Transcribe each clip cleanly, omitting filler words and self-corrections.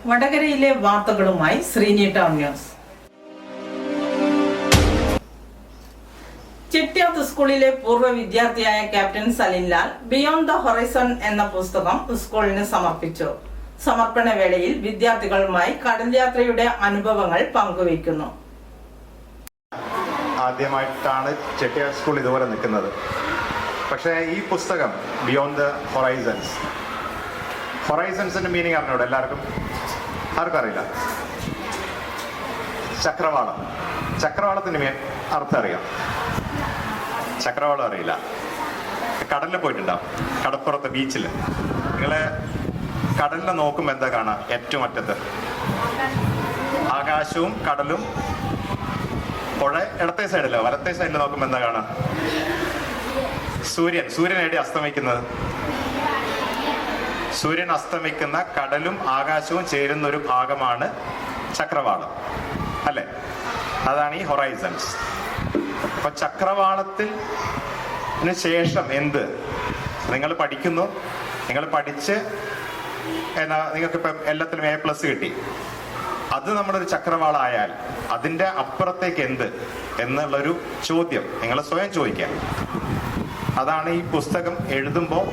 വടകരയിലെ വാർത്തകളുമായി Sreeni town news. ചെട്ടിയാത്ത് സ്കൂളിലെ പൂർവ്വ വിദ്യാർത്ഥിയായ captain Salin Lal beyond the horizon എന്ന പുസ്തകം സ്കൂളിന് സമർപ്പിച്ചു. സമർപ്പണ വേളയിൽ വിദ്യാർത്ഥികളുമായി കടൽ യാത്രയുടെ അനുഭവങ്ങൾ പങ്കുവയ്ക്കുന്നു. ആദ്യമായിട്ടാണ് ചെട്ടിയാത്ത് സ്കൂൾ ഇതുപോലെ നിൽക്കുന്നത്. പക്ഷേ ഈ പുസ്തകം ബിയോണ്ട് ദ ഹൊറൈസൺസിന്റെ മീനിങ് അറിഞ്ഞൂടെ? എല്ലാവർക്കും ആർക്കും അറിയില്ല. ചക്രവാളത്തിന്റെ അർത്ഥം അറിയാം? ചക്രവാളം അറിയില്ല. കടലിൽ പോയിട്ടുണ്ടാവും, കടപ്പുറത്ത് ബീച്ചിൽ. നിങ്ങള് കടലിനെ നോക്കുമ്പോൾ എന്താ കാണാം? ഏറ്റവും അറ്റത്ത് ആകാശവും കടലും. പുഴ ഇടത്തെ സൈഡിലോ വലത്തെ സൈഡിൽ നോക്കുമ്പോൾ എന്താ കാണാം? സൂര്യൻ എവിടെ അസ്തമിക്കുന്നത്? സൂര്യൻ അസ്തമിക്കുന്ന കടലും ആകാശവും ചേരുന്ന ഒരു ഭാഗമാണ് ചക്രവാളം, അല്ലെ? അതാണ് ഈ ഹൊറൈസൺസ്. അപ്പൊ ചക്രവാളത്തിന് ശേഷം എന്ത് നിങ്ങൾ പഠിക്കുന്നു? നിങ്ങൾ പഠിച്ച് നിങ്ങൾക്ക് ഇപ്പം എല്ലാത്തിലും A+ കിട്ടി. അത് നമ്മളൊരു ചക്രവാളമായാൽ അതിന്റെ അപ്പുറത്തേക്ക് എന്ത് എന്നുള്ളൊരു ചോദ്യം നിങ്ങൾ സ്വയം ചോദിക്കാം. അതാണ് ഈ പുസ്തകം എഴുതുമ്പോൾ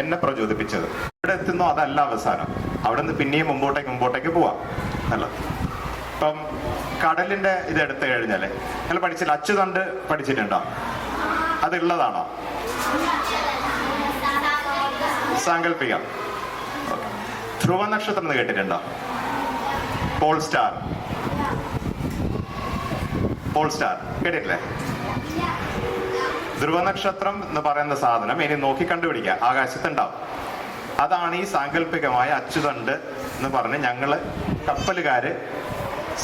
എന്നെ പ്രചോദിപ്പിച്ചത്. ഇവിടെ എത്തുന്നോ അതല്ല അവസാനം, അവിടെ നിന്ന് പിന്നെയും മുമ്പോട്ടേക്ക് പോവാം നല്ലത്. ഇപ്പം കടലിന്റെ ഇത് എടുത്തു കഴിഞ്ഞാല് നിങ്ങൾ പഠിച്ചില്ല, അച്ചുതണ്ട് പഠിച്ചിട്ടുണ്ടോ? അതുള്ളതാണോ? സാങ്കല്പികം. ധ്രുവ നക്ഷത്രം എന്ന് കേട്ടിട്ടുണ്ടോ? പോൾ സ്റ്റാർ കേട്ടിട്ടില്ലേ? ധ്രുവനക്ഷത്രം എന്ന് പറയുന്ന സാധനം ഇനി നോക്കി കണ്ടുപിടിക്കുക, ആകാശത്തുണ്ടാവും. അതാണ് ഈ സാങ്കല്പികമായ അച്ചുതണ്ട് എന്ന് പറഞ്ഞ് ഞങ്ങള് കപ്പലുകാര്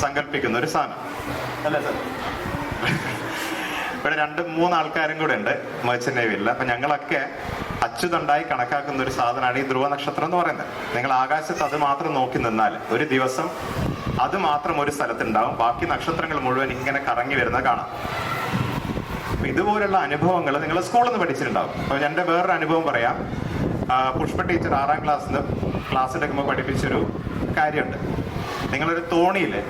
സങ്കല്പിക്കുന്ന ഒരു സാധനം, അല്ലേ സാർ? ഇവിടെ 2-3 ആൾക്കാരും കൂടെ ഉണ്ട് മെർച്ചന്റ് നേവിയിൽ. അപ്പൊ ഞങ്ങളൊക്കെ അച്ചുതണ്ടായി കണക്കാക്കുന്ന ഒരു സാധനമാണ് ഈ ധ്രുവനക്ഷത്രം എന്ന് പറയുന്നത്. നിങ്ങൾ ആകാശത്ത് അത് മാത്രം നോക്കി നിന്നാൽ ഒരു ദിവസം അത് മാത്രം ഒരു സ്ഥലത്തുണ്ടാവും, ബാക്കി നക്ഷത്രങ്ങൾ മുഴുവൻ ഇങ്ങനെ കറങ്ങി വരുന്നത് കാണാം. ഇതുപോലുള്ള അനുഭവങ്ങൾ നിങ്ങൾ സ്കൂളിൽ നിന്ന് പഠിച്ചിട്ടുണ്ടാവും. അപ്പൊ എന്റെ വേറൊരു അനുഭവം പറയാം. പുഷ്പ ടീച്ചർ 6ാം ക്ലാസ് എടുക്കുമ്പോൾ പഠിപ്പിച്ചൊരു കാര്യമുണ്ട്. നിങ്ങളൊരു തോണിയില്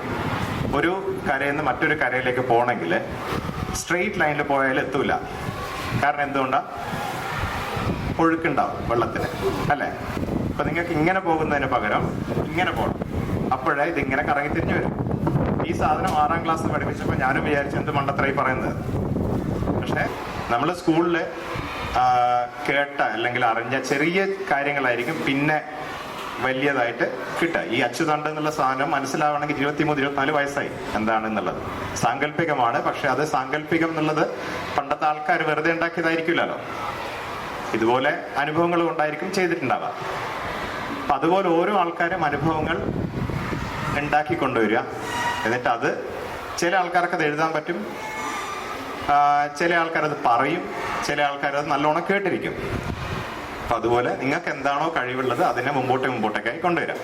ഒരു കരയിൽ നിന്ന് മറ്റൊരു കരയിലേക്ക് പോകണമെങ്കിൽ സ്ട്രെയിറ്റ് ലൈനിൽ പോയാൽ എത്തൂല. കാരണം എന്തുകൊണ്ടാ? ഒഴുക്കുണ്ടാവും വെള്ളത്തിന്, അല്ലെ? അപ്പൊ നിങ്ങൾക്ക് ഇങ്ങനെ പോകുന്നതിന് പകരം ഇങ്ങനെ പോകണം. അപ്പോഴേ ഇതിങ്ങനെ കറങ്ങി തിരിഞ്ഞു വരും. ഈ സാധനം 6ാം ക്ലാസ് പഠിപ്പിച്ചപ്പോൾ ഞാനും വിചാരിച്ചു എന്ത് മണ്ടത്തരായി പറയുന്നത്. പക്ഷെ നമ്മൾ സ്കൂളിൽ കേട്ട അല്ലെങ്കിൽ അറിഞ്ഞ ചെറിയ കാര്യങ്ങളായിരിക്കും പിന്നെ വലിയതായിട്ട് കിട്ടുക. ഈ അച്ചുതണ്ട് എന്നുള്ള സാധനം മനസ്സിലാവണമെങ്കിൽ 23-24 വയസ്സായി എന്താണെന്നുള്ളത്. സാങ്കല്പികമാണ്, പക്ഷെ അത് സാങ്കല്പികം എന്നുള്ളത് പണ്ടത്തെ ആൾക്കാർ വെറുതെ ഉണ്ടാക്കിയതായിരിക്കില്ലല്ലോ. ഇതുപോലെ അനുഭവങ്ങൾ കൊണ്ടായിരിക്കും ചെയ്തിട്ടുണ്ടാവുക. അപ്പൊ അതുപോലെ ഓരോ ആൾക്കാരും അനുഭവങ്ങൾ ഉണ്ടാക്കി കൊണ്ടുവരിക. എന്നിട്ട് അത് ചില ആൾക്കാർക്ക് അത് എഴുതാൻ പറ്റും, ചില ആൾക്കാരത് പറയും, ചില ആൾക്കാരത് നല്ലോണം കേട്ടിരിക്കും. അപ്പൊ അതുപോലെ നിങ്ങൾക്ക് എന്താണോ കഴിവുള്ളത് അതിനെ മുമ്പോട്ടേക്കായി കൊണ്ടുവരാം.